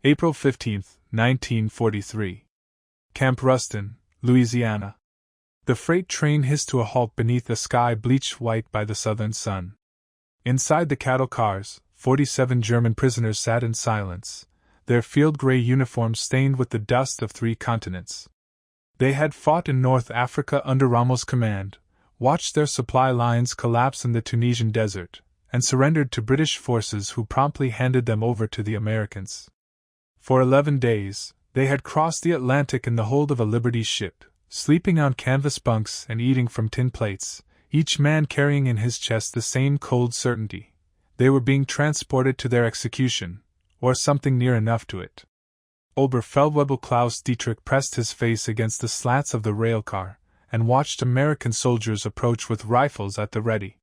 April 15, 1943. Camp Ruston, Louisiana. The freight train hissed to a halt beneath a sky bleached white by the southern sun. Inside the cattle cars, 47 German prisoners sat in silence, their field-gray uniforms stained with the dust of 3 continents. They had fought in North Africa under Rommel's command, watched their supply lines collapse in the Tunisian desert, and surrendered to British forces who promptly handed them over to the Americans. For 11 days, they had crossed the Atlantic in the hold of a Liberty ship, sleeping on canvas bunks and eating from tin plates, each man carrying in his chest the same cold certainty: they were being transported to their execution, or something near enough to it. Oberfeldwebel Klaus Dietrich pressed his face against the slats of the railcar, and watched American soldiers approach with rifles at the ready.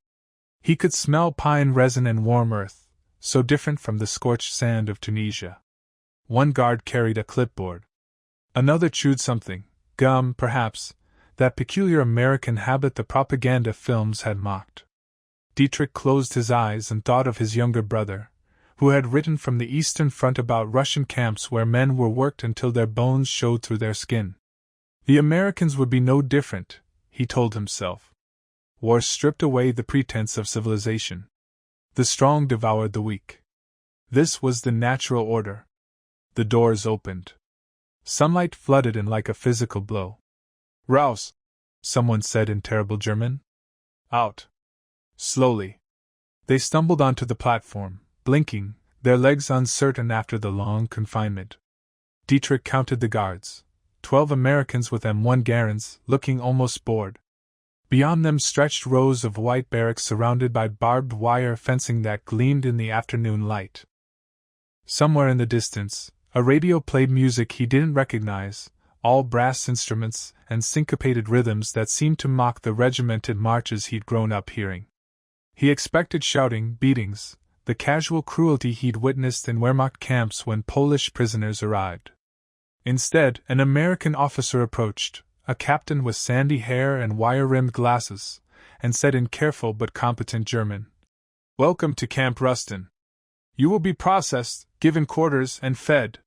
He could smell pine resin and warm earth, so different from the scorched sand of Tunisia. One guard carried a clipboard. Another chewed something, gum, perhaps, that peculiar American habit the propaganda films had mocked. Dietrich closed his eyes and thought of his younger brother, who had written from the Eastern Front about Russian camps where men were worked until their bones showed through their skin. The Americans would be no different, he told himself. War stripped away the pretense of civilization. The strong devoured the weak. This was the natural order. The doors opened. Sunlight flooded in like a physical blow. "Raus!" someone said in terrible German. "Out!" Slowly. They stumbled onto the platform, blinking, their legs uncertain after the long confinement. Dietrich counted the guards. 12 Americans with M1 Garans, looking almost bored. Beyond them stretched rows of white barracks surrounded by barbed wire fencing that gleamed in the afternoon light. Somewhere in the distance, a radio played music he didn't recognize, all brass instruments and syncopated rhythms that seemed to mock the regimented marches he'd grown up hearing. He expected shouting, beatings, the casual cruelty he'd witnessed in Wehrmacht camps when Polish prisoners arrived. Instead, an American officer approached, a captain with sandy hair and wire-rimmed glasses, and said in careful but competent German, "Welcome to Camp Ruston. You will be processed, given quarters, and fed.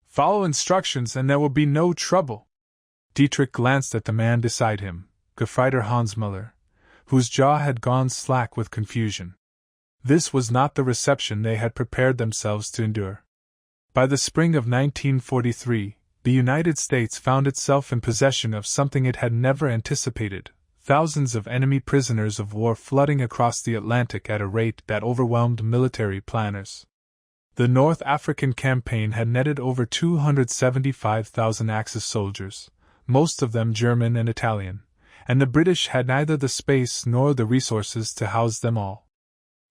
Follow instructions and there will be no trouble." Dietrich glanced at the man beside him, Gefreiter Hans Müller, whose jaw had gone slack with confusion. This was not the reception they had prepared themselves to endure. By the spring of 1943, the United States found itself in possession of something it had never anticipated: thousands of enemy prisoners of war flooding across the Atlantic at a rate that overwhelmed military planners. The North African campaign had netted over 275,000 Axis soldiers, most of them German and Italian, and the British had neither the space nor the resources to house them all.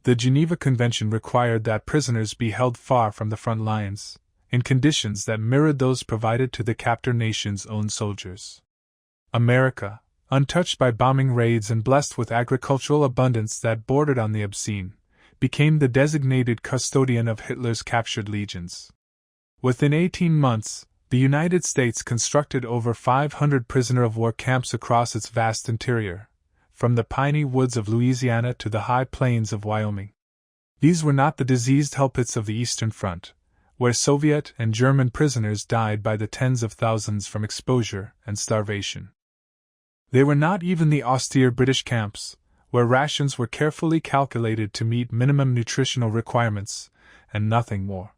The Geneva Convention required that prisoners be held far from the front lines, in conditions that mirrored those provided to the captor nation's own soldiers. America, untouched by bombing raids and blessed with agricultural abundance that bordered on the obscene, became the designated custodian of Hitler's captured legions. Within 18 months, the United States constructed over 500 prisoner-of-war camps across its vast interior, from the piney woods of Louisiana to the high plains of Wyoming. These were not the diseased hell pits of the Eastern Front, where Soviet and German prisoners died by the tens of thousands from exposure and starvation. They were not even the austere British camps, where rations were carefully calculated to meet minimum nutritional requirements, and nothing more.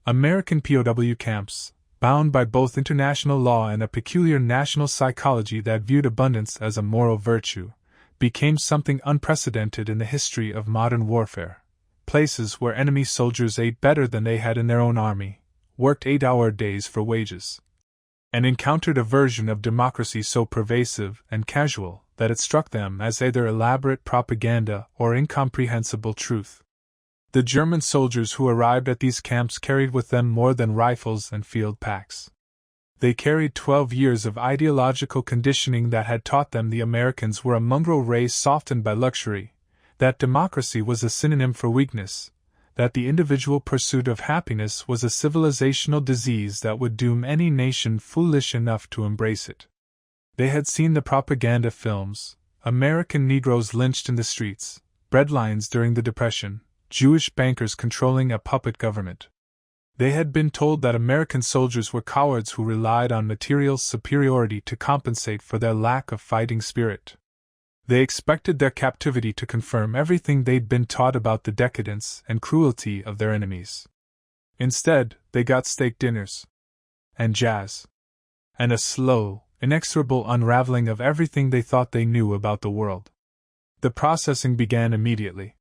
American POW camps, bound by both international law and a peculiar national psychology that viewed abundance as a moral virtue, became something unprecedented in the history of modern warfare. Places where enemy soldiers ate better than they had in their own army, worked 8-hour days for wages, and encountered a version of democracy so pervasive and casual that it struck them as either elaborate propaganda or incomprehensible truth. The German soldiers who arrived at these camps carried with them more than rifles and field packs. They carried 12 years of ideological conditioning that had taught them the Americans were a mongrel race softened by luxury, that democracy was a synonym for weakness, that the individual pursuit of happiness was a civilizational disease that would doom any nation foolish enough to embrace it. They had seen the propaganda films, American Negroes lynched in the streets, breadlines during the Depression, Jewish bankers controlling a puppet government. They had been told that American soldiers were cowards who relied on material superiority to compensate for their lack of fighting spirit. They expected their captivity to confirm everything they'd been taught about the decadence and cruelty of their enemies. Instead, they got steak dinners, and jazz, and a slow, inexorable unraveling of everything they thought they knew about the world. The processing began immediately.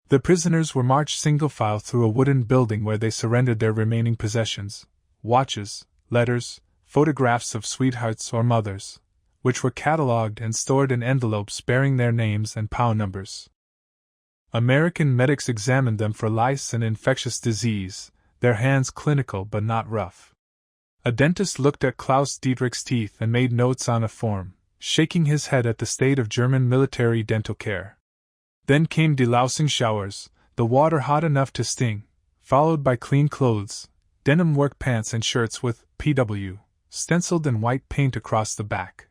The prisoners were marched single file through a wooden building where they surrendered their remaining possessions, watches, letters, photographs of sweethearts or mothers, which were catalogued and stored in envelopes bearing their names and POW numbers. American medics examined them for lice and infectious disease, their hands clinical but not rough. A dentist looked at Klaus Dietrich's teeth and made notes on a form, shaking his head at the state of German military dental care. Then came delousing showers, the water hot enough to sting, followed by clean clothes, denim work pants and shirts with PW stenciled in white paint across the back.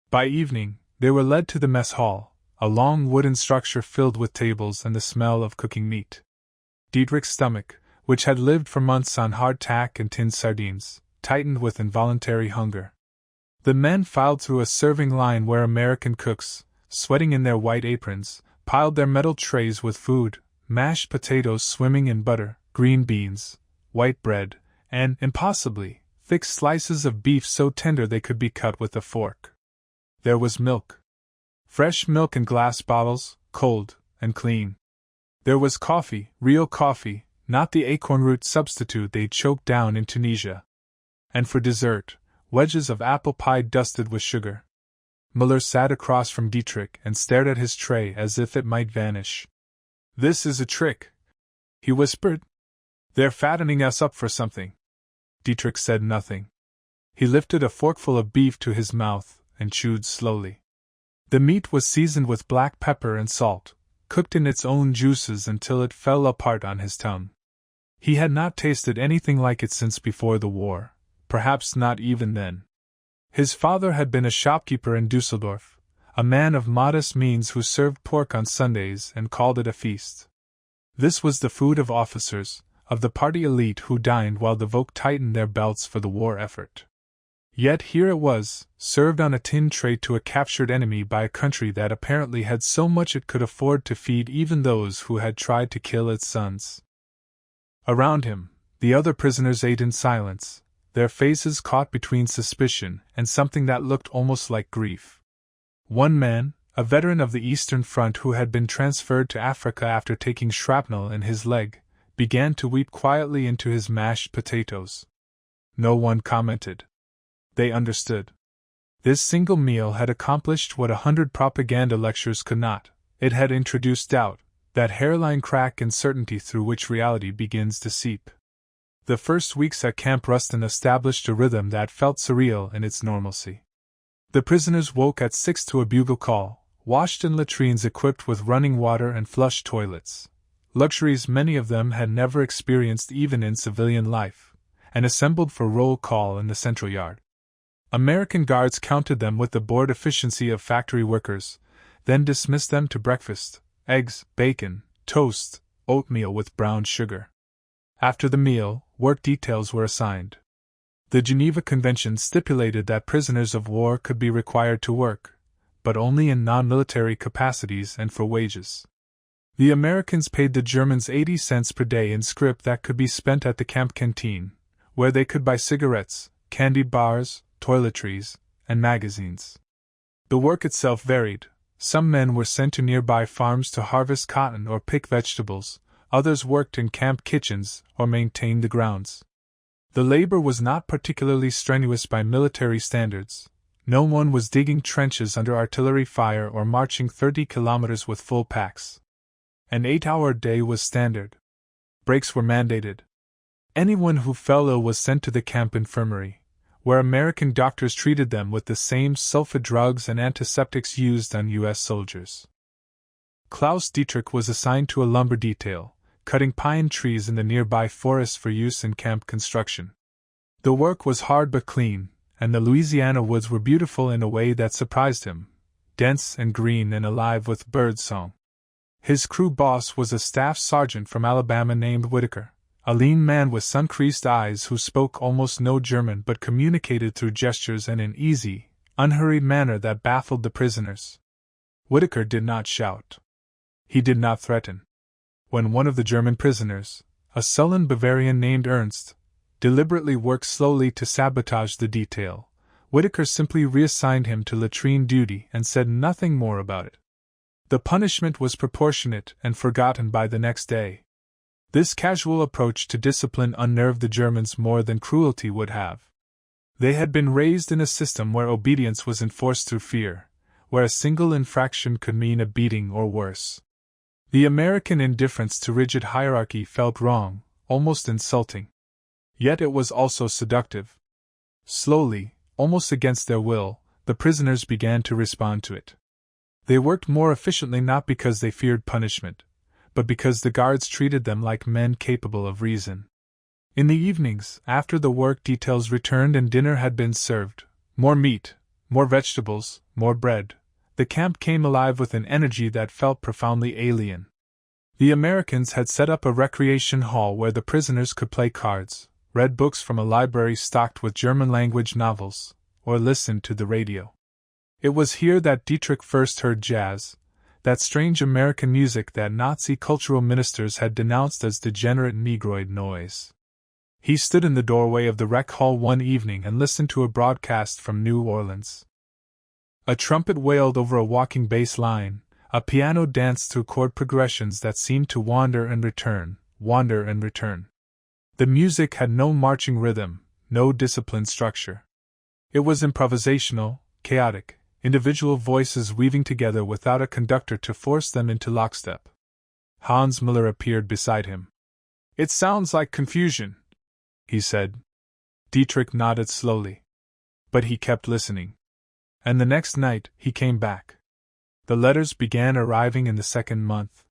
By evening, they were led to the mess hall, a long wooden structure filled with tables and the smell of cooking meat. Dietrich's stomach, which had lived for months on hardtack and tinned sardines, tightened with involuntary hunger. The men filed through a serving line where American cooks, sweating in their white aprons, piled their metal trays with food, mashed potatoes swimming in butter, green beans, white bread, and, impossibly, thick slices of beef so tender they could be cut with a fork. There was milk. Fresh milk in glass bottles, cold and clean. There was coffee, real coffee, not the acorn root substitute they'd choked down in Tunisia. And for dessert, wedges of apple pie dusted with sugar. Muller sat across from Dietrich and stared at his tray as if it might vanish. "This is a trick," he whispered. "They're fattening us up for something." Dietrich said nothing. He lifted a forkful of beef to his mouth and chewed slowly. The meat was seasoned with black pepper and salt, cooked in its own juices until it fell apart on his tongue. He had not tasted anything like it since before the war, perhaps not even then. His father had been a shopkeeper in Dusseldorf, a man of modest means who served pork on Sundays and called it a feast. This was the food of officers, of the party elite who dined while the Volk tightened their belts for the war effort. Yet here it was, served on a tin tray to a captured enemy by a country that apparently had so much it could afford to feed even those who had tried to kill its sons. Around him, the other prisoners ate in silence, their faces caught between suspicion and something that looked almost like grief. One man, a veteran of the Eastern Front who had been transferred to Africa after taking shrapnel in his leg, began to weep quietly into his mashed potatoes. No one commented. They understood. This single meal had accomplished what 100 propaganda lectures could not. It had introduced doubt, that hairline crack and certainty through which reality begins to seep. The first weeks at Camp Rustin established a rhythm that felt surreal in its normalcy. The prisoners woke at 6 to a bugle call, washed in latrines equipped with running water and flush toilets, luxuries many of them had never experienced even in civilian life, and assembled for roll call in the central yard. American guards counted them with the bored efficiency of factory workers, then dismissed them to breakfast: eggs, bacon, toast, oatmeal with brown sugar. After the meal, work details were assigned. The Geneva Convention stipulated that prisoners of war could be required to work, but only in non-military capacities and for wages. The Americans paid the Germans 80 cents per day in scrip that could be spent at the camp canteen, where they could buy cigarettes, candy bars, toiletries, and magazines. The work itself varied. Some men were sent to nearby farms to harvest cotton or pick vegetables, others worked in camp kitchens or maintained the grounds. The labor was not particularly strenuous by military standards. No one was digging trenches under artillery fire or marching 30 kilometers with full packs. An 8-hour day was standard. Breaks were mandated. Anyone who fell ill was sent to the camp infirmary, where American doctors treated them with the same sulfa drugs and antiseptics used on U.S. soldiers. Klaus Dietrich was assigned to a lumber detail, cutting pine trees in the nearby forests for use in camp construction. The work was hard but clean, and the Louisiana woods were beautiful in a way that surprised him, dense and green and alive with bird song. His crew boss was a staff sergeant from Alabama named Whitaker, a lean man with sun-creased eyes who spoke almost no German but communicated through gestures and an easy, unhurried manner that baffled the prisoners. Whitaker did not shout. He did not threaten. When one of the German prisoners, a sullen Bavarian named Ernst, deliberately worked slowly to sabotage the detail, Whitaker simply reassigned him to latrine duty and said nothing more about it. The punishment was proportionate and forgotten by the next day. This casual approach to discipline unnerved the Germans more than cruelty would have. They had been raised in a system where obedience was enforced through fear, where a single infraction could mean a beating or worse. The American indifference to rigid hierarchy felt wrong, almost insulting. Yet it was also seductive. Slowly, almost against their will, the prisoners began to respond to it. They worked more efficiently not because they feared punishment, but because the guards treated them like men capable of reason. In the evenings, after the work details returned and dinner had been served, more meat, more vegetables, more bread, the camp came alive with an energy that felt profoundly alien. The Americans had set up a recreation hall where the prisoners could play cards, read books from a library stocked with German-language novels, or listen to the radio. It was here that Dietrich first heard jazz, that strange American music that Nazi cultural ministers had denounced as degenerate Negroid noise. He stood in the doorway of the rec hall one evening and listened to a broadcast from New Orleans. A trumpet wailed over a walking bass line, a piano danced through chord progressions that seemed to wander and return, wander and return. The music had no marching rhythm, no disciplined structure. It was improvisational, chaotic, individual voices weaving together without a conductor to force them into lockstep. Hans Müller appeared beside him. "It sounds like confusion," he said. Dietrich nodded slowly. But he kept listening. And the next night, he came back. The letters began arriving in the second month.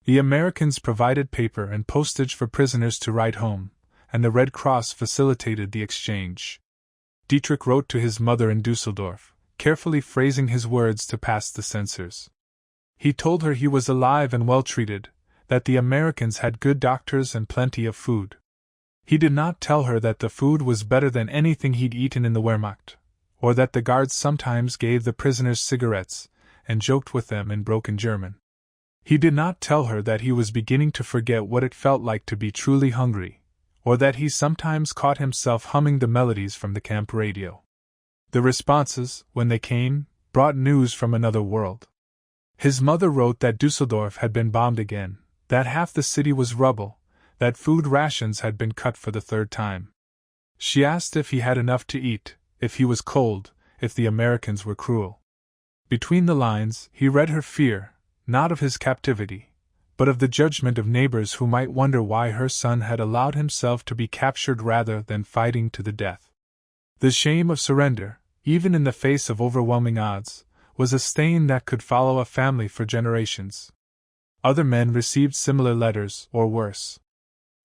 The Americans provided paper and postage for prisoners to write home, and the Red Cross facilitated the exchange. Dietrich wrote to his mother in Dusseldorf, carefully phrasing his words to pass the censors. He told her he was alive and well treated, that the Americans had good doctors and plenty of food. He did not tell her that the food was better than anything he'd eaten in the Wehrmacht, or that the guards sometimes gave the prisoners cigarettes and joked with them in broken German. He did not tell her that he was beginning to forget what it felt like to be truly hungry, or that he sometimes caught himself humming the melodies from the camp radio. The responses, when they came, brought news from another world. His mother wrote that Dusseldorf had been bombed again, that half the city was rubble, that food rations had been cut for the third time. She asked if he had enough to eat, if he was cold, if the Americans were cruel. Between the lines, he read her fear, not of his captivity, but of the judgment of neighbors who might wonder why her son had allowed himself to be captured rather than fighting to the death. The shame of surrender, even in the face of overwhelming odds, was a stain that could follow a family for generations. Other men received similar letters, or worse.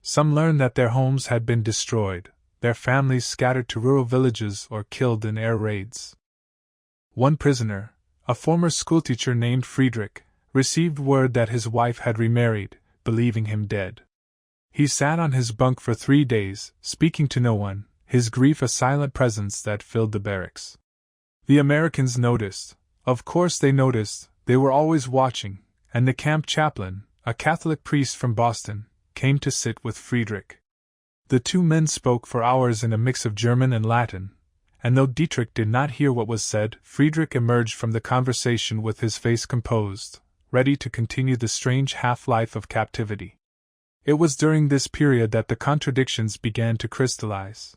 Some learned that their homes had been destroyed, their families scattered to rural villages or killed in air raids. One prisoner, a former schoolteacher named Friedrich, received word that his wife had remarried, believing him dead. He sat on his bunk for 3 days, speaking to no one, his grief a silent presence that filled the barracks. The Americans noticed. Of course they noticed, they were always watching, and the camp chaplain, a Catholic priest from Boston, came to sit with Friedrich. The two men spoke for hours in a mix of German and Latin, and though Dietrich did not hear what was said, Friedrich emerged from the conversation with his face composed, ready to continue the strange half-life of captivity. It was during this period that the contradictions began to crystallize.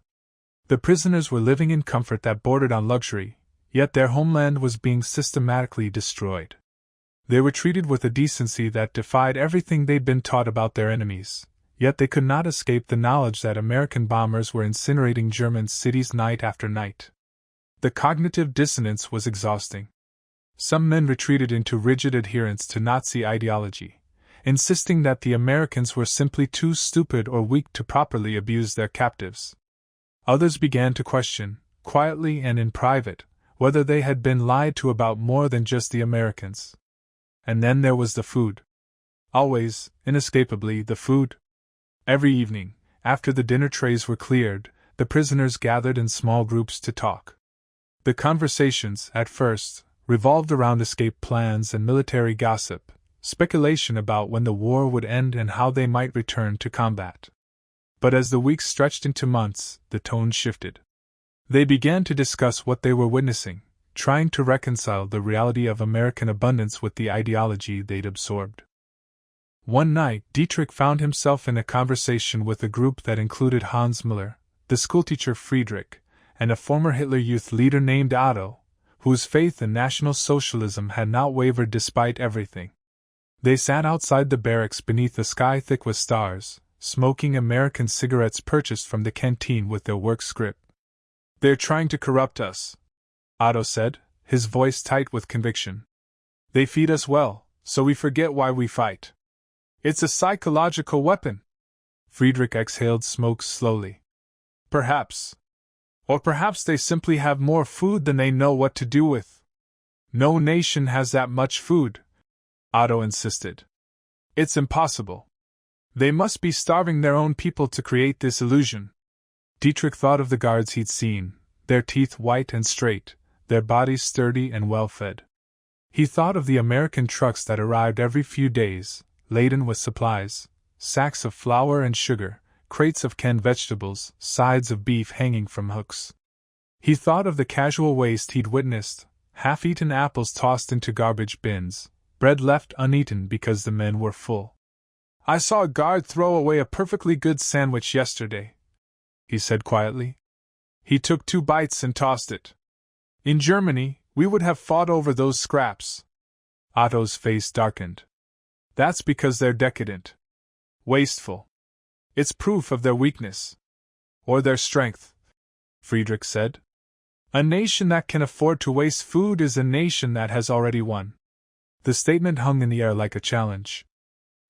The prisoners were living in comfort that bordered on luxury, yet their homeland was being systematically destroyed. They were treated with a decency that defied everything they'd been taught about their enemies, yet they could not escape the knowledge that American bombers were incinerating German cities night after night. The cognitive dissonance was exhausting. Some men retreated into rigid adherence to Nazi ideology, insisting that the Americans were simply too stupid or weak to properly abuse their captives. Others began to question, quietly and in private, whether they had been lied to about more than just the Americans. And then there was the food. Always, inescapably, the food. Every evening, after the dinner trays were cleared, the prisoners gathered in small groups to talk. The conversations, at first, revolved around escape plans and military gossip, speculation about when the war would end and how they might return to combat. But as the weeks stretched into months, the tone shifted. They began to discuss what they were witnessing, trying to reconcile the reality of American abundance with the ideology they'd absorbed. One night, Dietrich found himself in a conversation with a group that included Hans Müller, the schoolteacher Friedrich, and a former Hitler Youth leader named Otto, whose faith in National Socialism had not wavered despite everything. They sat outside the barracks beneath a sky thick with stars, smoking American cigarettes purchased from the canteen with their work script. "They're trying to corrupt us," Otto said, his voice tight with conviction. "They feed us well, so we forget why we fight. It's a psychological weapon." Friedrich exhaled smoke slowly. "Perhaps. Or perhaps they simply have more food than they know what to do with." "No nation has that much food," Otto insisted. "It's impossible. They must be starving their own people to create this illusion." Dietrich thought of the guards he'd seen, their teeth white and straight, their bodies sturdy and well-fed. He thought of the American trucks that arrived every few days, laden with supplies, sacks of flour and sugar, crates of canned vegetables, sides of beef hanging from hooks. He thought of the casual waste he'd witnessed, half-eaten apples tossed into garbage bins, bread left uneaten because the men were full. "I saw a guard throw away a perfectly good sandwich yesterday," he said quietly. "He took 2 bites and tossed it. In Germany, we would have fought over those scraps." Otto's face darkened. "That's because they're decadent. Wasteful. It's proof of their weakness. Or their strength," Friedrich said. "A nation that can afford to waste food is a nation that has already won." The statement hung in the air like a challenge.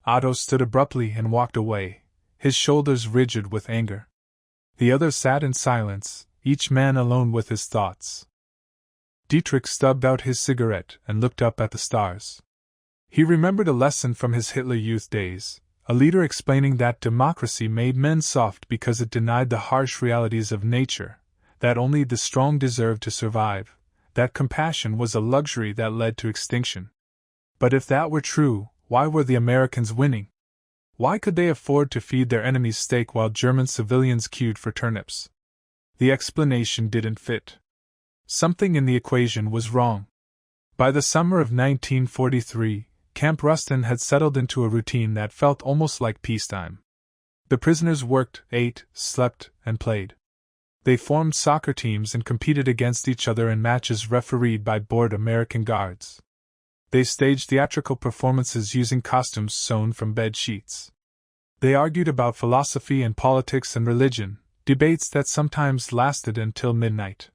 Otto stood abruptly and walked away, his shoulders rigid with anger. The others sat in silence, each man alone with his thoughts. Dietrich stubbed out his cigarette and looked up at the stars. He remembered a lesson from his Hitler Youth days, a leader explaining that democracy made men soft because it denied the harsh realities of nature, that only the strong deserved to survive, that compassion was a luxury that led to extinction. But if that were true, why were the Americans winning? Why could they afford to feed their enemies steak while German civilians queued for turnips? The explanation didn't fit. Something in the equation was wrong. By the summer of 1943, Camp Rustin had settled into a routine that felt almost like peacetime. The prisoners worked, ate, slept, and played. They formed soccer teams and competed against each other in matches refereed by bored American guards. They staged theatrical performances using costumes sewn from bed sheets. They argued about philosophy and politics and religion, debates that sometimes lasted until midnight.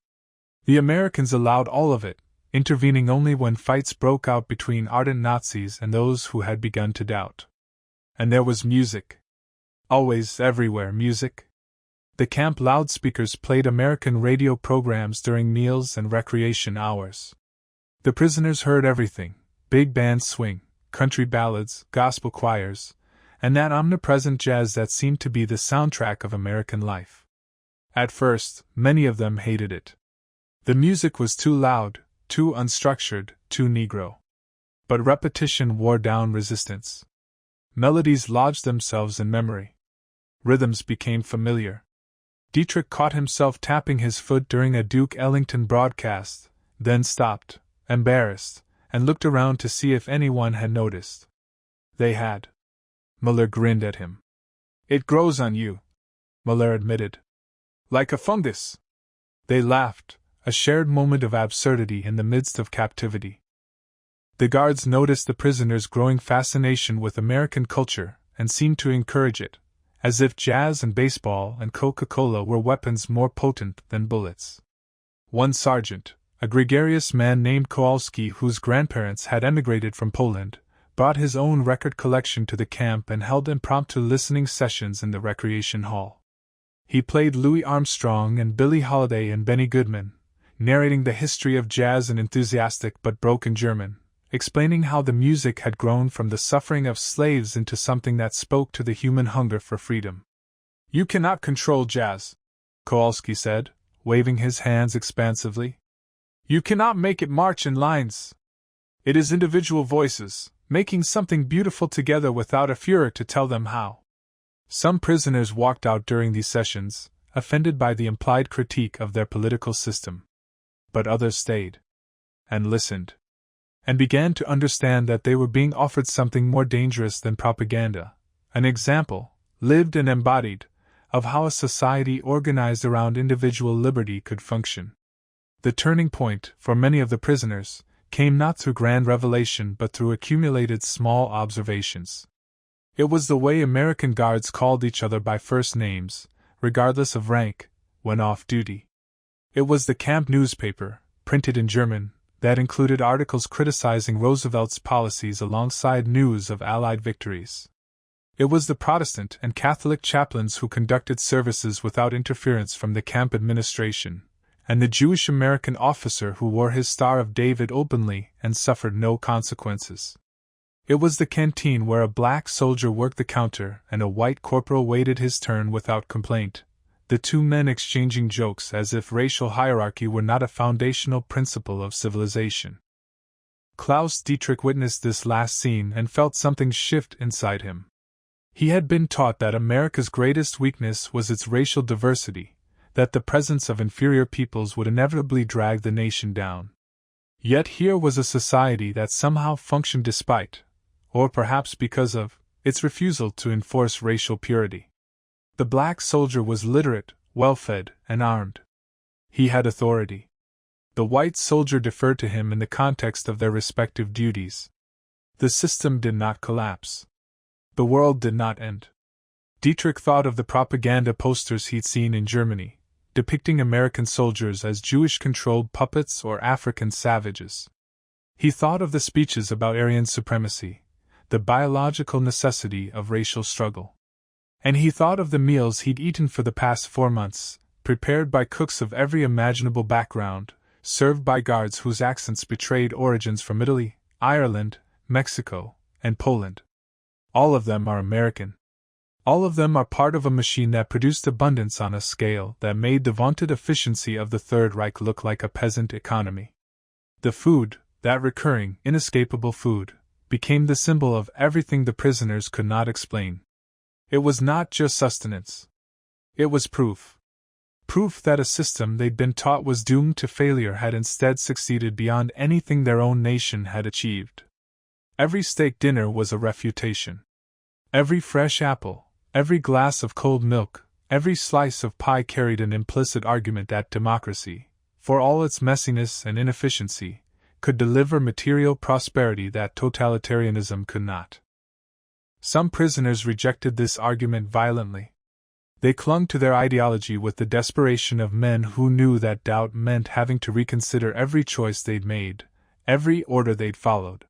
The Americans allowed all of it, intervening only when fights broke out between ardent Nazis and those who had begun to doubt. And there was music. Always, everywhere, music. The camp loudspeakers played American radio programs during meals and recreation hours. The prisoners heard everything: big band swing, country ballads, gospel choirs, and that omnipresent jazz that seemed to be the soundtrack of American life. At first, many of them hated it. The music was too loud, too unstructured, too Negro. But repetition wore down resistance. Melodies lodged themselves in memory. Rhythms became familiar. Dietrich caught himself tapping his foot during a Duke Ellington broadcast, then stopped, embarrassed, and looked around to see if anyone had noticed. They had. Muller grinned at him. "It grows on you," Muller admitted. "Like a fungus." They laughed, a shared moment of absurdity in the midst of captivity. The guards noticed the prisoners' growing fascination with American culture and seemed to encourage it, as if jazz and baseball and Coca-Cola were weapons more potent than bullets. One sergeant, a gregarious man named Kowalski, whose grandparents had emigrated from Poland, brought his own record collection to the camp and held impromptu listening sessions in the recreation hall. He played Louis Armstrong and Billie Holiday and Benny Goodman, narrating the history of jazz in enthusiastic but broken German, explaining how the music had grown from the suffering of slaves into something that spoke to the human hunger for freedom. "You cannot control jazz," Kowalski said, waving his hands expansively. "You cannot make it march in lines. It is individual voices, making something beautiful together without a Führer to tell them how." Some prisoners walked out during these sessions, offended by the implied critique of their political system. But others stayed. And listened. And began to understand that they were being offered something more dangerous than propaganda, an example, lived and embodied, of how a society organized around individual liberty could function. The turning point, for many of the prisoners, came not through grand revelation but through accumulated small observations. It was the way American guards called each other by first names, regardless of rank, when off duty. It was the camp newspaper, printed in German, that included articles criticizing Roosevelt's policies alongside news of Allied victories. It was the Protestant and Catholic chaplains who conducted services without interference from the camp administration, and the Jewish American officer who wore his Star of David openly and suffered no consequences. It was the canteen where a black soldier worked the counter and a white corporal waited his turn without complaint, the two men exchanging jokes as if racial hierarchy were not a foundational principle of civilization. Klaus Dietrich witnessed this last scene and felt something shift inside him. He had been taught that America's greatest weakness was its racial diversity, that the presence of inferior peoples would inevitably drag the nation down. Yet here was a society that somehow functioned despite, or perhaps because of, its refusal to enforce racial purity. The black soldier was literate, well-fed, and armed. He had authority. The white soldier deferred to him in the context of their respective duties. The system did not collapse. The world did not end. Dietrich thought of the propaganda posters he'd seen in Germany, depicting American soldiers as Jewish-controlled puppets or African savages. He thought of the speeches about Aryan supremacy, the biological necessity of racial struggle. And he thought of the meals he'd eaten for the past 4 months, prepared by cooks of every imaginable background, served by guards whose accents betrayed origins from Italy, Ireland, Mexico, and Poland. All of them are American. All of them are part of a machine that produced abundance on a scale that made the vaunted efficiency of the Third Reich look like a peasant economy. The food, that recurring, inescapable food, became the symbol of everything the prisoners could not explain. It was not just sustenance. It was proof. Proof that a system they'd been taught was doomed to failure had instead succeeded beyond anything their own nation had achieved. Every steak dinner was a refutation. Every fresh apple, every glass of cold milk, every slice of pie carried an implicit argument that democracy, for all its messiness and inefficiency, could deliver material prosperity that totalitarianism could not. Some prisoners rejected this argument violently. They clung to their ideology with the desperation of men who knew that doubt meant having to reconsider every choice they'd made, every order they'd followed.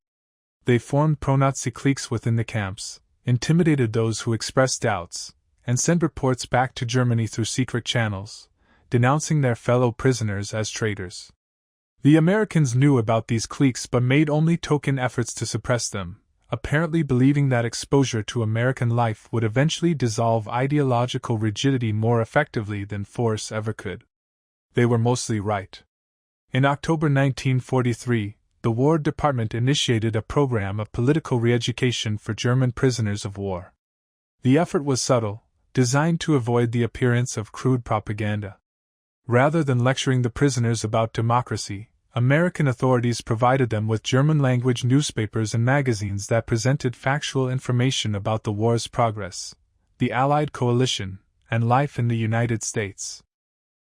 They formed pro-Nazi cliques within the camps, intimidated those who expressed doubts, and sent reports back to Germany through secret channels, denouncing their fellow prisoners as traitors. The Americans knew about these cliques but made only token efforts to suppress them, apparently believing that exposure to American life would eventually dissolve ideological rigidity more effectively than force ever could. They were mostly right. In October 1943, the War Department initiated a program of political re-education for German prisoners of war. The effort was subtle, designed to avoid the appearance of crude propaganda. Rather than lecturing the prisoners about democracy, American authorities provided them with German-language newspapers and magazines that presented factual information about the war's progress, the Allied coalition, and life in the United States.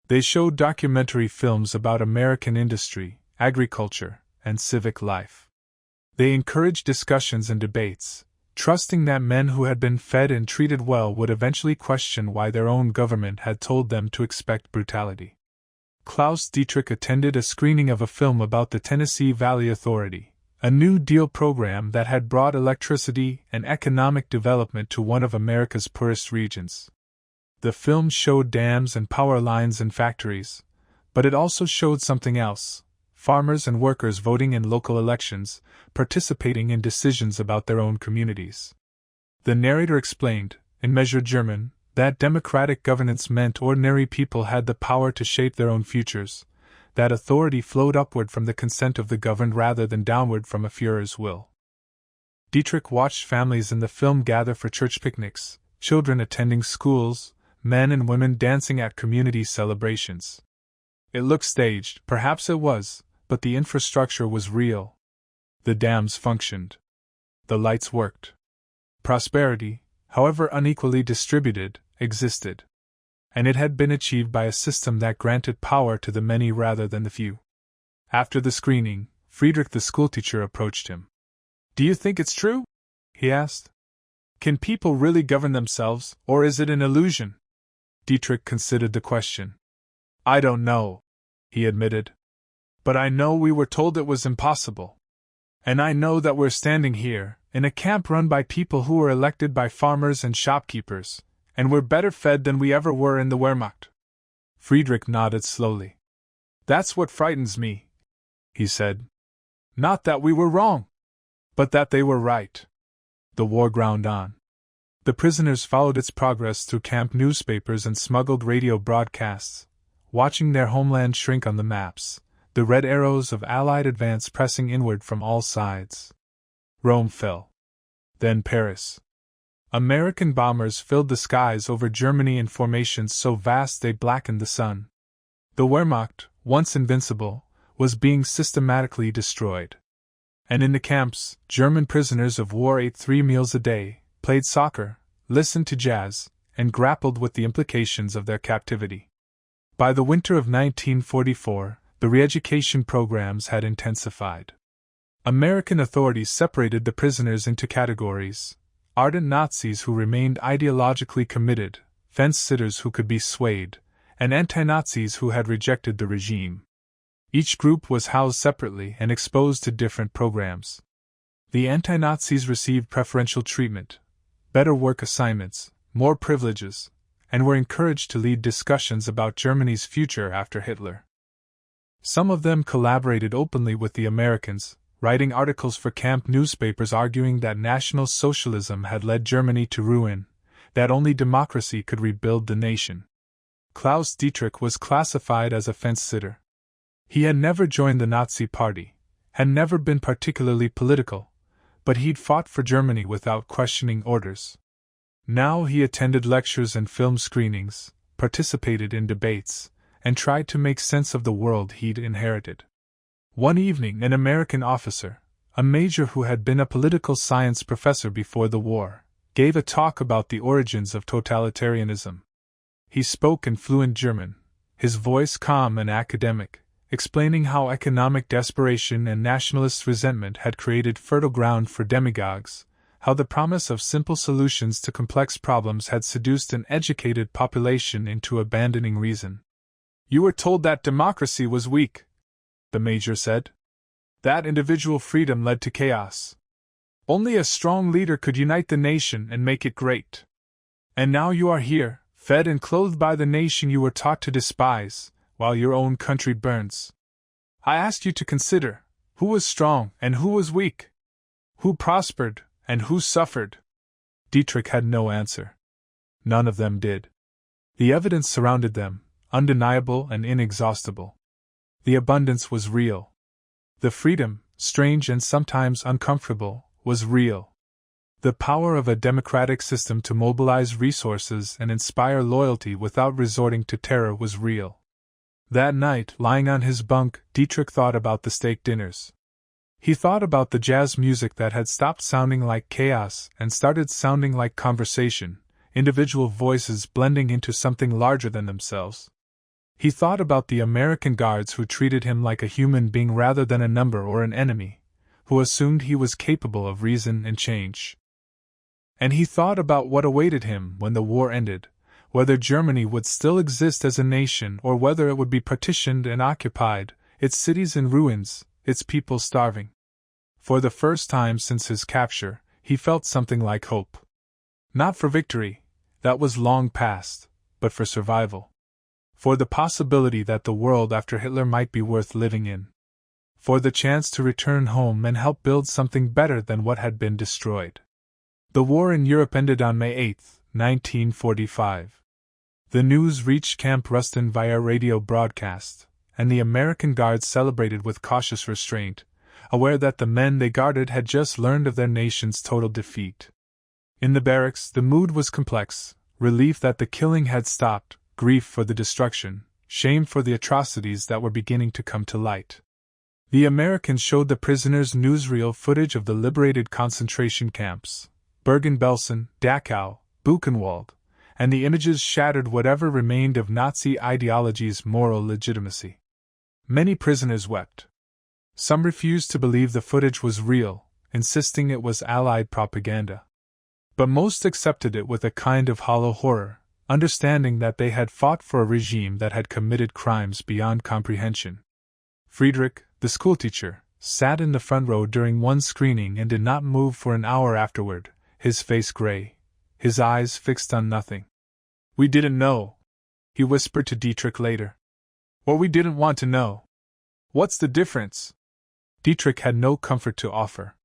They showed documentary films about American industry, agriculture, and civic life. They encouraged discussions and debates, trusting that men who had been fed and treated well would eventually question why their own government had told them to expect brutality. Klaus Dietrich attended a screening of a film about the Tennessee Valley Authority, a New Deal program that had brought electricity and economic development to one of America's poorest regions. The film showed dams and power lines and factories, but it also showed something else: farmers and workers voting in local elections, participating in decisions about their own communities. The narrator explained, in measured German, that democratic governance meant ordinary people had the power to shape their own futures, that authority flowed upward from the consent of the governed rather than downward from a Führer's will. Dietrich watched families in the film gather for church picnics, children attending schools, men and women dancing at community celebrations. It looked staged, perhaps it was, but the infrastructure was real. The dams functioned. The lights worked. Prosperity, however unequally distributed, existed. And it had been achieved by a system that granted power to the many rather than the few. After the screening, Friedrich the schoolteacher approached him. "Do you think it's true?" he asked. "Can people really govern themselves, or is it an illusion?" Dietrich considered the question. "I don't know," he admitted. "But I know we were told it was impossible. And I know that we're standing here, in a camp run by people who were elected by farmers and shopkeepers, and we're better fed than we ever were in the Wehrmacht." Friedrich nodded slowly. "That's what frightens me," he said. "Not that we were wrong, but that they were right." The war ground on. The prisoners followed its progress through camp newspapers and smuggled radio broadcasts, watching their homeland shrink on the maps, the red arrows of Allied advance pressing inward from all sides. Rome fell. Then Paris. American bombers filled the skies over Germany in formations so vast they blackened the sun. The Wehrmacht, once invincible, was being systematically destroyed. And in the camps, German prisoners of war ate 3 meals a day, played soccer, listened to jazz, and grappled with the implications of their captivity. By the winter of 1944, the re-education programs had intensified. American authorities separated the prisoners into categories: ardent Nazis who remained ideologically committed, fence-sitters who could be swayed, and anti-Nazis who had rejected the regime. Each group was housed separately and exposed to different programs. The anti-Nazis received preferential treatment, better work assignments, more privileges, and were encouraged to lead discussions about Germany's future after Hitler. Some of them collaborated openly with the Americans, writing articles for camp newspapers arguing that National Socialism had led Germany to ruin, that only democracy could rebuild the nation. Klaus Dietrich was classified as a fence-sitter. He had never joined the Nazi Party, had never been particularly political, but he'd fought for Germany without questioning orders. Now he attended lectures and film screenings, participated in debates, and tried to make sense of the world he'd inherited. One evening, an American officer, a major who had been a political science professor before the war, gave a talk about the origins of totalitarianism. He spoke in fluent German, his voice calm and academic, explaining how economic desperation and nationalist resentment had created fertile ground for demagogues, how the promise of simple solutions to complex problems had seduced an educated population into abandoning reason. "You were told that democracy was weak," the major said. "That individual freedom led to chaos. Only a strong leader could unite the nation and make it great. And now you are here, fed and clothed by the nation you were taught to despise, while your own country burns. I asked you to consider, who was strong and who was weak? Who prospered and who suffered?" Dietrich had no answer. None of them did. The evidence surrounded them, undeniable and inexhaustible. The abundance was real. The freedom, strange and sometimes uncomfortable, was real. The power of a democratic system to mobilize resources and inspire loyalty without resorting to terror was real. That night, lying on his bunk, Dietrich thought about the steak dinners. He thought about the jazz music that had stopped sounding like chaos and started sounding like conversation, individual voices blending into something larger than themselves. He thought about the American guards who treated him like a human being rather than a number or an enemy, who assumed he was capable of reason and change. And he thought about what awaited him when the war ended, whether Germany would still exist as a nation or whether it would be partitioned and occupied, its cities in ruins, its people starving. For the first time since his capture, he felt something like hope. Not for victory, that was long past, but for survival. For the possibility that the world after Hitler might be worth living in. for the chance to return home and help build something better than what had been destroyed. The war in Europe ended on May 8, 1945. The news reached Camp Rustin via radio broadcast, and the American guards celebrated with cautious restraint, aware that the men they guarded had just learned of their nation's total defeat. In the barracks, the mood was complex: relief that the killing had stopped, grief for the destruction, shame for the atrocities that were beginning to come to light. The Americans showed the prisoners newsreel footage of the liberated concentration camps, Bergen-Belsen, Dachau, Buchenwald, and the images shattered whatever remained of Nazi ideology's moral legitimacy. Many prisoners wept. Some refused to believe the footage was real, insisting it was Allied propaganda. But most accepted it with a kind of hollow horror, understanding that they had fought for a regime that had committed crimes beyond comprehension. Friedrich, the schoolteacher, sat in the front row during one screening and did not move for an hour afterward, his face gray, his eyes fixed on nothing. "We didn't know," he whispered to Dietrich later. "Or we didn't want to know. What's the difference?" Dietrich had no comfort to offer.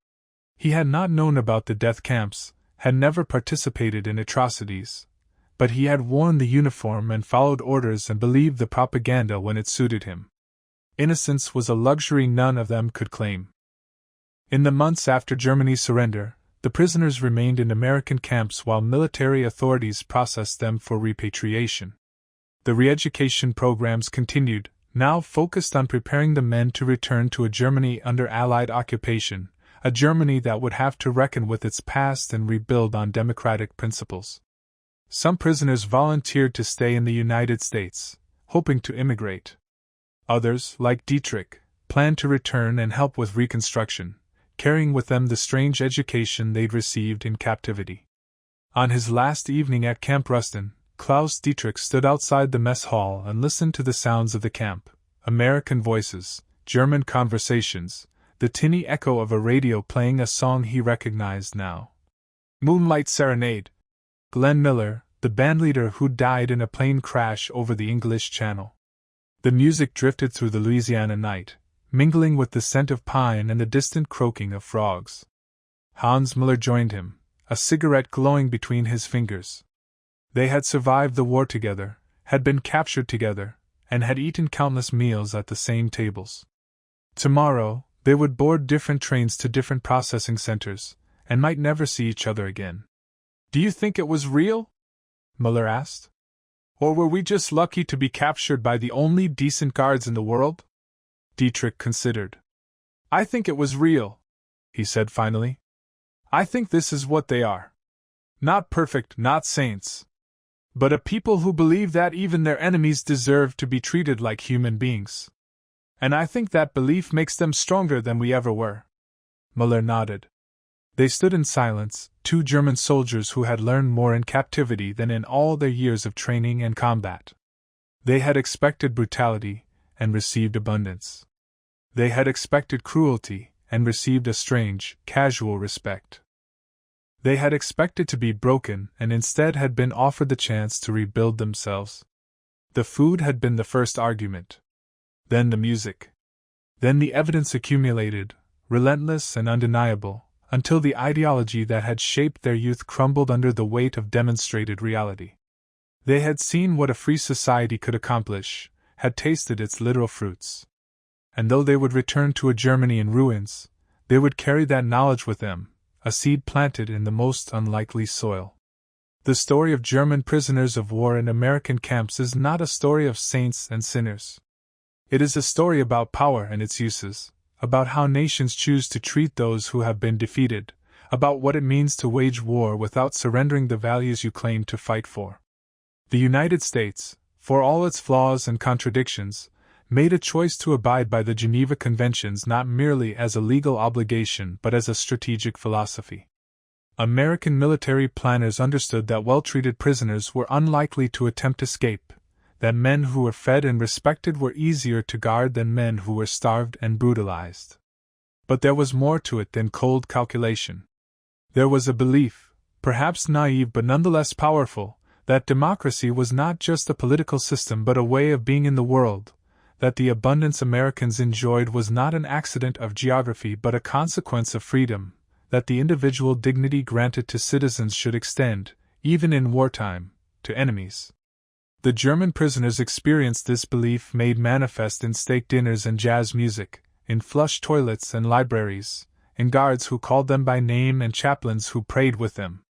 He had not known about the death camps, had never participated in atrocities, but he had worn the uniform and followed orders and believed the propaganda when it suited him. Innocence was a luxury none of them could claim. In the months after Germany's surrender, the prisoners remained in American camps while military authorities processed them for repatriation. The re-education programs continued, now focused on preparing the men to return to a Germany under Allied occupation, a Germany that would have to reckon with its past and rebuild on democratic principles. Some prisoners volunteered to stay in the United States, hoping to immigrate. Others, like Dietrich, planned to return and help with reconstruction, carrying with them the strange education they'd received in captivity. On his last evening at Camp Rustin, Klaus Dietrich stood outside the mess hall and listened to the sounds of the camp: American voices, German conversations, the tinny echo of a radio playing a song he recognized now. Moonlight Serenade. Glenn Miller, the bandleader who died in a plane crash over the English Channel. The music drifted through the Louisiana night, mingling with the scent of pine and the distant croaking of frogs. Hans Miller joined him, a cigarette glowing between his fingers. They had survived the war together, had been captured together, and had eaten countless meals at the same tables. Tomorrow, they would board different trains to different processing centers, and might never see each other again. "Do you think it was real?" Miller asked. "Or were we just lucky to be captured by the only decent guards in the world?" Dietrich considered. "I think it was real," he said finally. "I think this is what they are. Not perfect, not saints. But a people who believe that even their enemies deserve to be treated like human beings. And I think that belief makes them stronger than we ever were." Miller nodded. They stood in silence, two German soldiers who had learned more in captivity than in all their years of training and combat. They had expected brutality, and received abundance. They had expected cruelty, and received a strange, casual respect. They had expected to be broken, and instead had been offered the chance to rebuild themselves. The food had been the first argument. Then the music. Then the evidence accumulated, relentless and undeniable, until the ideology that had shaped their youth crumbled under the weight of demonstrated reality. They had seen what a free society could accomplish, had tasted its literal fruits. And though they would return to a Germany in ruins, they would carry that knowledge with them, a seed planted in the most unlikely soil. The story of German prisoners of war in American camps is not a story of saints and sinners. It is a story about power and its uses, about how nations choose to treat those who have been defeated, about what it means to wage war without surrendering the values you claim to fight for. The United States, for all its flaws and contradictions, made a choice to abide by the Geneva Conventions not merely as a legal obligation but as a strategic philosophy. American military planners understood that well-treated prisoners were unlikely to attempt escape, that men who were fed and respected were easier to guard than men who were starved and brutalized. But there was more to it than cold calculation. There was a belief, perhaps naive but nonetheless powerful, that democracy was not just a political system but a way of being in the world, that the abundance Americans enjoyed was not an accident of geography but a consequence of freedom, that the individual dignity granted to citizens should extend, even in wartime, to enemies. The German prisoners experienced this belief made manifest in steak dinners and jazz music, in flush toilets and libraries, in guards who called them by name and chaplains who prayed with them.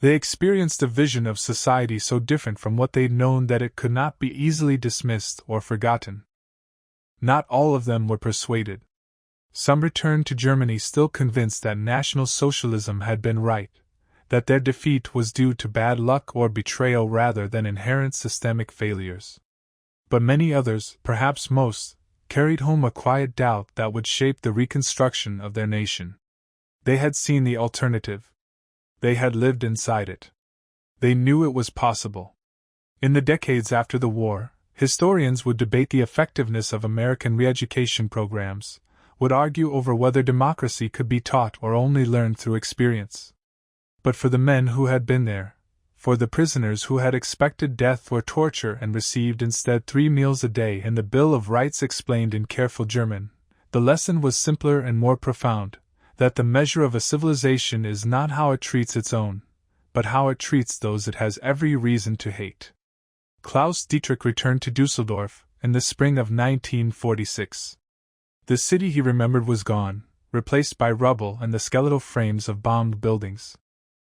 They experienced a vision of society so different from what they'd known that it could not be easily dismissed or forgotten. Not all of them were persuaded. Some returned to Germany still convinced that National Socialism had been right, that their defeat was due to bad luck or betrayal rather than inherent systemic failures. But many others, perhaps most, carried home a quiet doubt that would shape the reconstruction of their nation. They had seen the alternative. They had lived inside it. They knew it was possible. In the decades after the war, historians would debate the effectiveness of American re-education programs, would argue over whether democracy could be taught or only learned through experience. But for the men who had been there, for the prisoners who had expected death or torture and received instead 3 meals a day and the Bill of Rights explained in careful German, the lesson was simpler and more profound, that the measure of a civilization is not how it treats its own, but how it treats those it has every reason to hate. Klaus Dietrich returned to Dusseldorf in the spring of 1946. The city he remembered was gone, replaced by rubble and the skeletal frames of bombed buildings.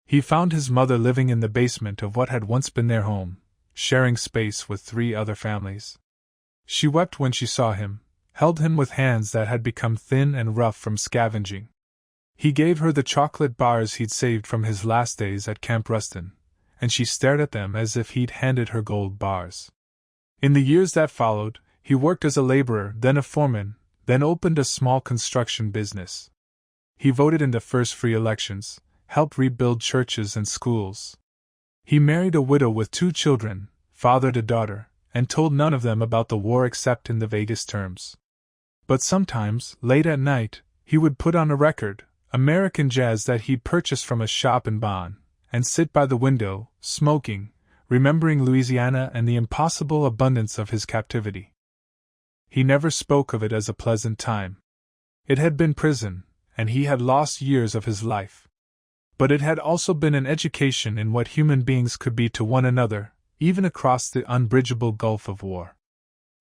He found his mother living in the basement of what had once been their home, sharing space with 3 other families. She wept when she saw him, held him with hands that had become thin and rough from scavenging. He gave her the chocolate bars he'd saved from his last days at Camp Rustin, and she stared at them as if he'd handed her gold bars. In the years that followed, he worked as a laborer, then a foreman, then opened a small construction business. He voted in the first free elections, helped rebuild churches and schools. He married a widow with 2 children, fathered a daughter, and told none of them about the war except in the vaguest terms. But sometimes, late at night, he would put on a record, American jazz that he'd purchased from a shop in Bonn, and sit by the window, smoking, remembering Louisiana and the impossible abundance of his captivity. He never spoke of it as a pleasant time. It had been prison, and he had lost years of his life. But it had also been an education in what human beings could be to one another, even across the unbridgeable gulf of war.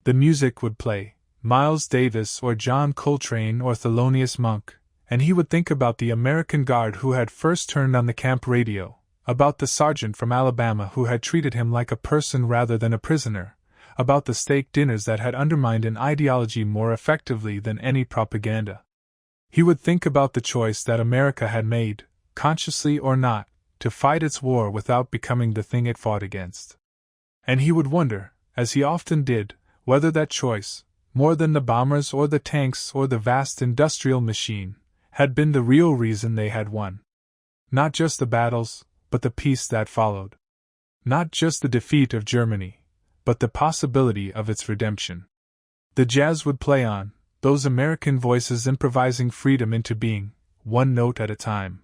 The music would play, Miles Davis or John Coltrane or Thelonious Monk, and he would think about the American guard who had first turned on the camp radio, about the sergeant from Alabama who had treated him like a person rather than a prisoner, about the steak dinners that had undermined an ideology more effectively than any propaganda. He would think about the choice that America had made, consciously or not, to fight its war without becoming the thing it fought against. And he would wonder, as he often did, whether that choice, more than the bombers or the tanks or the vast industrial machine, had been the real reason they had won. Not just the battles, but the peace that followed. Not just the defeat of Germany, but the possibility of its redemption. The jazz would play on, those American voices improvising freedom into being, one note at a time.